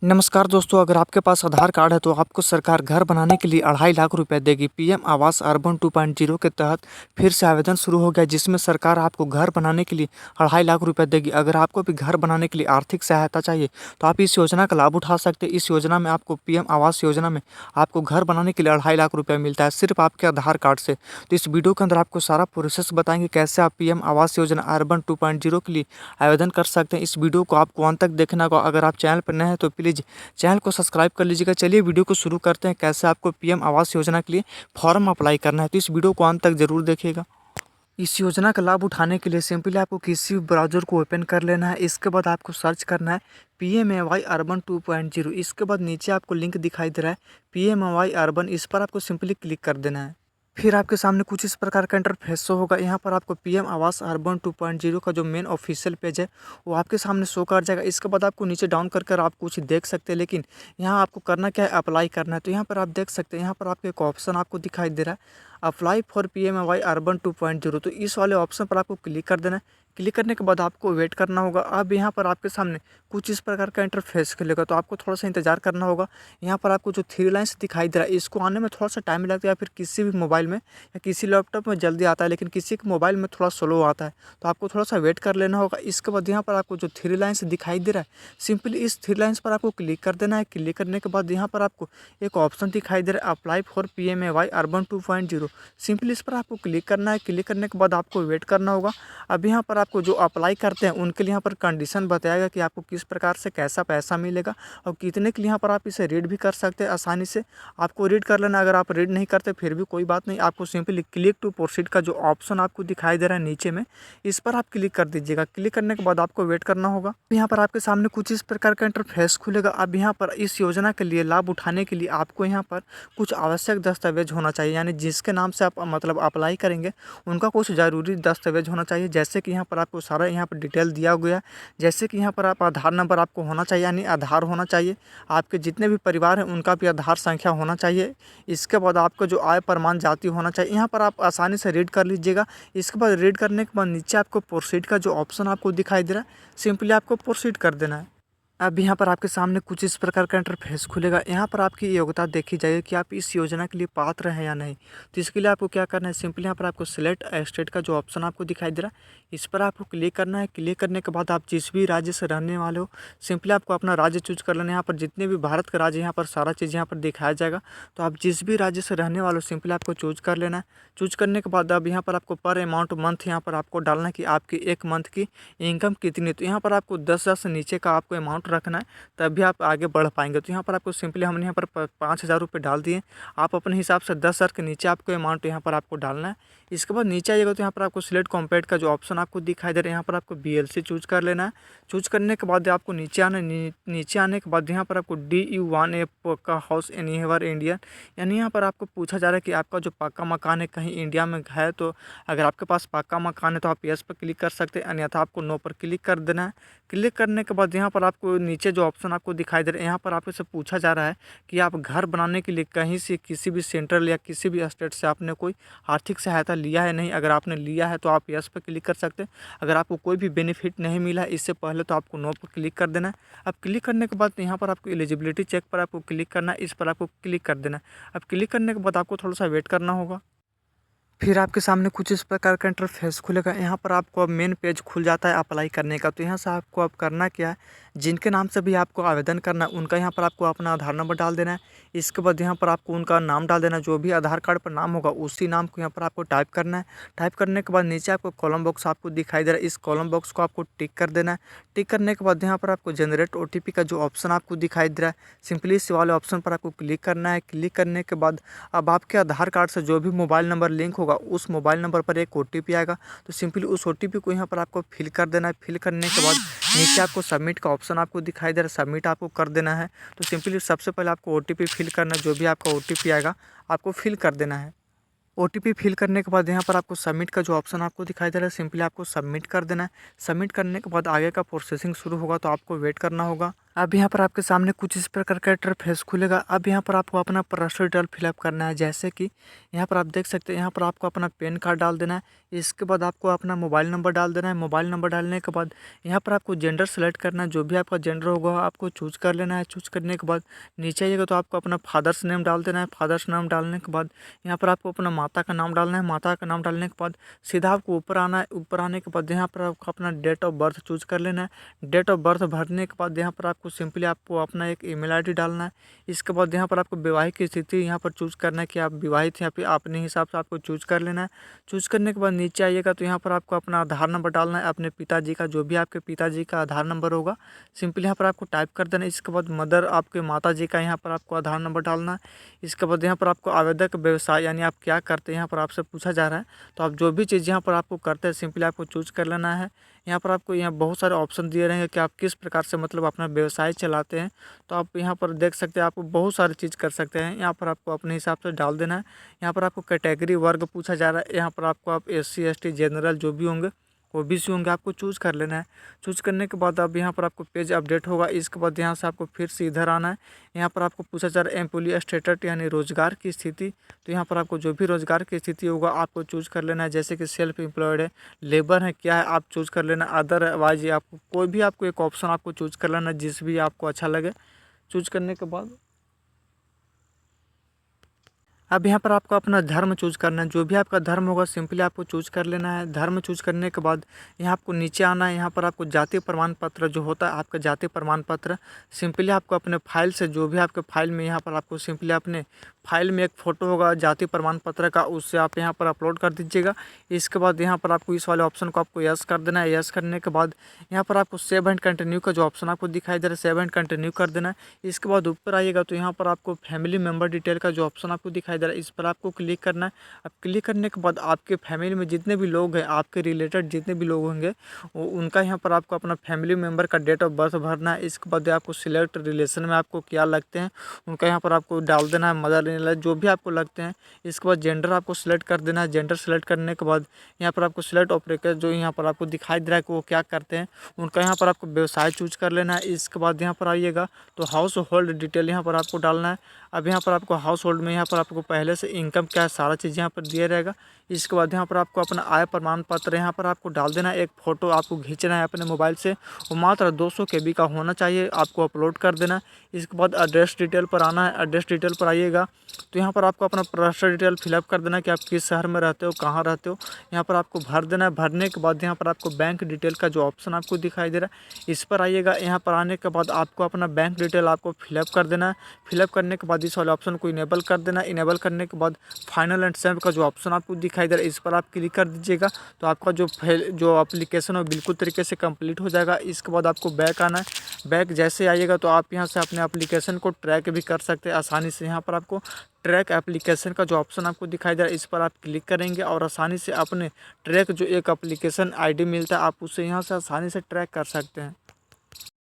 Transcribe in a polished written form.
नमस्कार दोस्तों, अगर आपके पास आधार कार्ड है तो आपको सरकार घर बनाने के लिए 2.5 लाख रुपए देगी। पीएम आवास अर्बन 2.0 के तहत फिर से आवेदन शुरू हो गया, जिसमें सरकार आपको घर बनाने के लिए 2.5 लाख रुपए देगी। अगर आपको भी घर बनाने के लिए आर्थिक सहायता चाहिए तो आप इस योजना का लाभ उठा सकते हैं। इस योजना में आपको पीएम आवास योजना में आपको घर बनाने के लिए 2.5 लाख रुपये मिलता है, सिर्फ आपके आधार कार्ड से। तो इस वीडियो के अंदर आपको सारा प्रोसेस बताएंगे कैसे आप पीएम आवास योजना अर्बन 2.0 के लिए आवेदन कर सकते हैं। इस वीडियो को आपको अंत तक देखना होगा। अगर आप चैनल पर नए हैं तो प्लीज़ चैनल को सब्सक्राइब कर लीजिएगा। चलिए वीडियो को शुरू करते हैं, कैसे आपको पीएम आवास योजना के लिए फॉर्म अप्लाई करना है। तो इस वीडियो को अंत तक जरूर देखिएगा। इस योजना का लाभ उठाने के लिए सिंपली आपको किसी भी ब्राउज़र को ओपन कर लेना है। इसके बाद आपको सर्च करना है PMAY अर्बन 2.0। इसके बाद नीचे आपको लिंक दिखाई दे रहा है PMAY अर्बन, इस पर आपको सिंपली क्लिक कर देना है। फिर आपके सामने कुछ इस प्रकार का इंटरफेस शो होगा। यहाँ पर आपको पीएम आवास अर्बन 2.0 का जो मेन ऑफिशियल पेज है वो आपके सामने शो कर जाएगा। इसके बाद आपको नीचे डाउन कर आप कुछ देख सकते हैं, लेकिन यहाँ आपको करना क्या है, अप्लाई करना है। तो यहाँ पर आप देख सकते हैं, यहाँ पर आपको एक ऑप्शन आपको दिखाई दे रहा है अप्लाई फॉर PMAY अर्बन 2.0। तो इस वाले ऑप्शन पर आपको क्लिक कर देना है। क्लिक करने के बाद आपको वेट करना होगा। अब यहाँ पर आपके सामने कुछ इस प्रकार का इंटरफेस खुलेगा, तो आपको थोड़ा सा इंतजार करना होगा। यहाँ पर आपको जो 3 लाइन्स दिखाई दे रहा है, इसको आने में थोड़ा सा टाइम लगता है, या फिर किसी भी मोबाइल में या किसी लैपटॉप में जल्दी आता है, लेकिन किसी के मोबाइल में थोड़ा स्लो आता है। तो आपको थोड़ा सा वेट कर लेना होगा। इसके बाद यहाँ पर आपको जो 3 लाइन्स दिखाई दे रहा है, सिंपली इस 3 लाइन्स पर आपको क्लिक कर देना है। क्लिक करने के बाद यहाँ पर आपको एक ऑप्शन दिखाई दे रहा है apply for PMAY urban 2.0। Simply इस पर आपको क्लिक करना है। क्लिक करने के बाद आपको वेट करना होगा। अब यहाँ पर आपको जो अप्लाई करते हैं उनके लिए यहाँ पर कंडीशन बताएगा कि आपको किस प्रकार से कैसा पैसा मिलेगा और कितने के लिए यहाँ पर आप इसे रीड भी कर सकते हैं आसानी से। आपको रीड कर लेना। अगर आप रीड नहीं करते फिर भी कोई बात नहीं, आपको सिंपली क्लिक टू प्रोसीड का जो ऑप्शन आपको दिखाई दे रहा है नीचे में, इस पर आप क्लिक कर दीजिएगा। क्लिक करने के बाद आपको वेट करना होगा। यहाँ पर आपके सामने कुछ इस प्रकार का इंटरफेस खुलेगा। अब यहाँ पर इस योजना के लिए लाभ उठाने के लिए आपको यहाँ पर कुछ आवश्यक दस्तावेज होना चाहिए, यानी जिसके नाम से आप मतलब अप्लाई करेंगे उनका कुछ ज़रूरी दस्तावेज होना चाहिए। जैसे कि यहाँ पर आपको सारा यहाँ पर डिटेल दिया गया है। जैसे कि यहाँ पर आप आधार नंबर आपको होना चाहिए, यानी आधार होना चाहिए। आपके जितने भी परिवार हैं उनका भी आधार संख्या होना चाहिए। इसके बाद आपका जो आय प्रमाण जाति होना चाहिए। यहाँ पर आप आसानी से रीड कर लीजिएगा। इसके बाद रीड करने के बाद नीचे आपको प्रोसीड का जो ऑप्शन आपको दिखाई दे रहा है, सिंपली आपको प्रोसीड कर देना है। अब यहाँ पर आपके सामने कुछ इस प्रकार का इंटरफेस खुलेगा। यहाँ पर आपकी योग्यता देखी जाएगी कि आप इस योजना के लिए पात्र हैं या नहीं। तो इसके लिए आपको क्या करना है, सिंपली यहाँ पर आपको सिलेक्ट स्टेट का जो ऑप्शन आपको दिखाई दे रहा है, इस पर आपको क्लिक करना है। क्लिक करने के बाद आप जिस भी राज्य से रहने वाले हो, सिंपली आपको अपना राज्य चूज कर लेना है। यहाँ पर जितने भी भारत का राज्य, यहाँ पर सारा चीज़ यहाँ पर दिखाया जाएगा। तो आप जिस भी राज्य से रहने वाले हो, सिंपली आपको चूज कर लेना है। चूज करने के बाद अब यहाँ पर आपको पर अमाउंट मंथ यहाँ पर आपको डालना है कि आपकी एक मंथ की इनकम कितनी है। तो यहाँ पर आपको 10,000 से नीचे का आपको अमाउंट रखना है, तभी आप आगे बढ़ पाएंगे। तो यहाँ पर आपको सिंपली हमने यहाँ पर 5,000 रुपये डाल दिए। आप अपने हिसाब से 10,000 के नीचे आपको अमाउंट यहाँ पर आपको डालना है। इसके बाद नीचे आइएगा तो यहाँ पर आपको सिलेक्ट कॉम्पेट का जो ऑप्शन आपको दिखाई दे रहा है, यहाँ पर आपको BLC चूज कर लेना है। चूज करने के बाद आपको नीचे आना नीचे आने के बाद यहाँ पर आपको DU1 का हाउस एनीवेयर इंडिया, यानी यहाँ पर आपको पूछा जा रहा है कि आपका जो पक्का मकान है कहीं इंडिया में है। तो अगर आपके पास पक्का मकान है तो आप यस पर क्लिक कर सकते हैं, अन्यथा आपको नो पर क्लिक कर देना है। क्लिक करने के बाद यहाँ पर आपको नीचे जो ऑप्शन आपको दिखाई दे रहा है, यहाँ पर आपसे पूछा जा रहा है कि आप घर बनाने के लिए कहीं से किसी भी सेंट्रल या किसी भी स्टेट से आपने कोई आर्थिक सहायता लिया है नहीं। अगर आपने लिया है तो आप यस पर क्लिक कर सकते हैं। अगर आपको कोई भी बेनिफिट नहीं मिला है इससे पहले तो आपको नो पर क्लिक कर देना है। अब क्लिक करने के बाद यहाँ पर आपको एलिजिबिलिटी चेक पर आपको क्लिक करना है, इस पर आपको क्लिक कर देना है। अब क्लिक करने के बाद आपको थोड़ा सा वेट करना होगा। फिर आपके सामने कुछ इस प्रकार का इंटरफेस खुलेगा। यहाँ पर आपको अब मेन पेज खुल जाता है अप्लाई करने का। तो यहाँ से आपको अब करना क्या है, जिनके नाम से भी आपको आवेदन करना है उनका यहाँ पर आपको अपना आधार नंबर डाल देना है। इसके बाद यहाँ पर आपको उनका नाम डाल देना है, जो भी आधार कार्ड पर नाम होगा उसी नाम को यहाँ पर आपको टाइप करना है। टाइप करने के बाद नीचे आपको कॉलम बॉक्स आपको दिखाई दे रहा है, इस कॉलम बॉक्स को आपको टिक कर देना है। टिक करने के बाद यहाँ पर आपको जनरेट OTP का जो ऑप्शन आपको दिखाई दे रहा है, सिंपली इस वाले ऑप्शन पर आपको क्लिक करना है। क्लिक करने के बाद अब आपके आधार कार्ड से जो भी मोबाइल नंबर लिंक होगा उस मोबाइल नंबर पर एक OTP आएगा। तो सिंपली उस OTP को यहाँ पर आपको फिल कर देना है। फिल करने के बाद नीचे आपको सबमिट का ऑप्शन आपको दिखाई दे रहा है, सबमिट आपको कर देना है। तो सिंपली सबसे पहले आपको OTP फिल करना है, जो भी आपका OTP आएगा आपको फिल कर देना है। OTP फिल करने के बाद यहाँ पर आपको सबमिट का जो ऑप्शन आपको दिखाई दे रहा है, सिंपली आपको सबमिट कर देना है। सबमिट करने के बाद आगे का प्रोसेसिंग शुरू होगा, तो आपको वेट करना होगा। अब यहाँ पर आपके सामने कुछ इस प्रकार का इंटरफेस खुलेगा। अब यहाँ पर आपको अपना पर्सनल डिटेल फिलअप करना है, जैसे कि यहाँ पर आप देख सकते हैं, यहाँ पर आपको अपना पैन कार्ड डाल देना है। इसके बाद आपको अपना मोबाइल नंबर डाल देना है। मोबाइल नंबर डालने के बाद यहाँ पर आपको जेंडर सेलेक्ट करना है। जो भी आपका जेंडर होगा आपको चूज कर लेना है। चूज करने के बाद नीचे आइएगा तो आपको अपना फादर्स नेम डाल देना है। फादर्स नाम डालने के बाद यहाँ पर आपको अपना माता का नाम डालना है। माता का नाम डालने के बाद सीधा आपको ऊपर आना है। ऊपर आने के बाद यहाँ पर आपको अपना डेट ऑफ बर्थ चूज कर लेना है। डेट ऑफ बर्थ भरने के बाद यहाँ पर आपको सिंपली आपको अपना एक ईमेल आईडी डालना है। इसके बाद यहाँ पर आपको विवाहित की स्थिति यहाँ पर चूज करना है कि आप विवाहित हैं, या फिर अपने हिसाब से आपको चूज कर लेना है। चूज करने के बाद नीचे आइएगा तो यहाँ पर आपको अपना आधार नंबर डालना है। अपने पिताजी का, जो भी आपके पिताजी का आधार नंबर होगा सिंपली यहाँ पर आपको टाइप कर देना है। इसके बाद मदर आपके माता जी का यहाँ पर आपको आधार नंबर डालना है। इसके बाद यहाँ पर आपको आवेदक व्यवसाय यानी आप क्या करते हैं यहाँ पर आपसे पूछा जा रहा है, तो आप जो भी चीज़ यहाँ पर आपको करते हैं सिंपली आपको चूज कर लेना है। यहाँ पर आपको यहाँ बहुत सारे ऑप्शन दिए रहेंगे कि आप किस प्रकार से मतलब अपना व्यवसाय चलाते हैं, तो आप यहाँ पर देख सकते हैं, आप बहुत सारी चीज़ कर सकते हैं। यहाँ पर आपको अपने हिसाब से डाल देना है। यहाँ पर आपको कैटेगरी वर्ग पूछा जा रहा है। यहाँ पर आपको आप SC ST जनरल जो भी होंगे OBC होंगे आपको चूज़ कर लेना है। चूज़ करने के बाद अब यहाँ पर आपको पेज अपडेट होगा। इसके बाद यहाँ से आपको फिर से इधर आना है। यहाँ पर आपको पूछा जा रहा है एम्प्लॉय स्टेटस यानी रोजगार की स्थिति, तो यहाँ पर आपको जो भी रोजगार की स्थिति होगा आपको चूज़ कर लेना है। जैसे कि सेल्फ एम्प्लॉयड है, लेबर है, क्या है आप चूज़ कर लेना। अदरवाइज आपको कोई भी आपको एक ऑप्शन आपको चूज़ कर लेना जिस भी आपको अच्छा लगे। चूज़ करने के बाद अब यहाँ पर आपको अपना धर्म चूज़ करना है। जो भी आपका धर्म होगा सिंपली आपको चूज़ कर लेना है। धर्म चूज़ करने के बाद यहाँ आपको नीचे आना है। यहाँ पर आपको जाति प्रमाण पत्र जो होता है आपका जाति प्रमाण पत्र सिंपली आपको अपने फाइल से, जो भी आपके फाइल में यहाँ पर आपको सिंपली अपने फाइल में एक फ़ोटो होगा जाति प्रमाण पत्र का, उससे आप यहाँ पर अपलोड कर दीजिएगा। इसके बाद यहाँ पर आपको इस वाले ऑप्शन को आपको यस कर देना है। यस करने के बाद यहाँ पर आपको सेव एंड कंटिन्यू का जो ऑप्शन आपको दिखाई दे रहा है सेव एंड कंटिन्यू कर देना है। इसके बाद ऊपर आइएगा तो यहाँ पर आपको फैमिली मेम्बर डिटेल का जो ऑप्शन आपको दिखाई दे रहा है इस पर आपको क्लिक करना है। अब क्लिक करने के बाद आपके फैमिली में जितने भी लोग हैं, आपके रिलेटेड जितने भी लोग होंगे उनका यहाँ पर आपको अपना फैमिली मेम्बर का डेट ऑफ बर्थ भरना है। इसके बाद आपको सिलेक्ट रिलेशन में आपको क्या लगते हैं उनका यहाँ पर आपको डाल देना है, मदर इन लॉ जो भी आपको लगते हैं। इसके बाद जेंडर आपको सिलेक्ट कर देना है। जेंडर सेलेक्ट करने के बाद यहाँ पर आपको सिलेक्ट ऑपरेटर जो यहाँ पर आपको दिखाई दे रहा है कि वो क्या करते हैं उनका यहाँ पर आपको व्यवसाय चूज कर लेना है। इसके बाद यहाँ पर आइएगा तो हाउस होल्ड डिटेल यहाँ पर आपको डालना है। अब यहाँ पर आपको हाउस होल्ड में यहाँ पर आपको पहले से इनकम क्या है सारा चीज़ यहाँ पर दिया रहेगा। इसके बाद यहाँ पर आपको अपना आय प्रमाण पत्र यहाँ पर आपको डाल देना है। एक फ़ोटो आपको खींचना है अपने मोबाइल से, वो मात्र 200 KB का होना चाहिए, आपको अपलोड कर देना। इसके बाद एड्रेस डिटेल पर आना है। एड्रेस डिटेल पर आइएगा तो यहाँ पर आपको अपना पर्सनल डिटेल फिलअप कर देना कि आप किस शहर में रहते हो, कहाँ रहते हो, यहाँ पर आपको भर देना है। भरने के बाद यहाँ पर आपको बैंक डिटेल का जो ऑप्शन आपको दिखाई दे रहा है इस पर आइएगा। यहाँ पर आने के बाद आपको अपना बैंक डिटेल आपको फिलअप कर देना है। फिलअप करने के बाद इस वाले ऑप्शन को इनेबल कर देना। इनेबल करने के बाद फाइनल एंड सेव का जो ऑप्शन आपको दिखाई दे रहा है इस पर आप क्लिक कर दीजिएगा तो आपका जो एप्लीकेशन है बिल्कुल तरीके से कंप्लीट हो जाएगा। इसके बाद आपको बैक आना है। बैक जैसे आइएगा तो आप यहाँ से अपने एप्लीकेशन को ट्रैक भी कर सकते हैं आसानी से। यहाँ पर आपको ट्रैक एप्लीकेशन का जो ऑप्शन आपको दिखाई दे रहा है इस पर आप क्लिक करेंगे और आसानी से अपने ट्रैक जो एक एप्लीकेशन ID मिलता है आप उसे यहाँ से आसानी से ट्रैक कर सकते हैं।